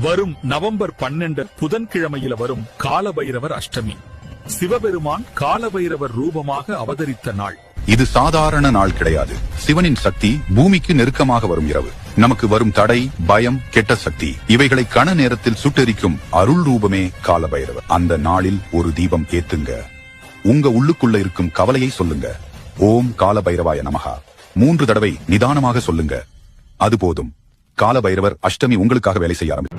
வரும் நவம்பர் 12 புதன்கிழமையில வரும் காலபைரவர் அஷ்டமி. சிவபெருமான் காலபைரவர் ரூபமாக அவதரித்த நாள். இது சாதாரண நாள் கிடையாது. சிவனின் சக்தி பூமிக்கு நெருக்கமாக வரும் இரவு. நமக்கு வரும் தடை, பயம், கெட்ட சக்தி இவைகளை கண நேரத்தில் சுட்டெரிக்கும் அருள் ரூபமே காலபைரவர். அந்த நாளில் ஒரு தீபம் ஏத்துங்க. உங்க உள்ளுக்குள்ள இருக்கும் கவலையை சொல்லுங்க. ஓம் காலபைரவாய நமஹா 3 தடவை நிதானமாக சொல்லுங்க. அது போதும். காலபைரவர் அஷ்டமி உங்களுக்காக வேலை செய்ய ஆரம்பிக்கும்.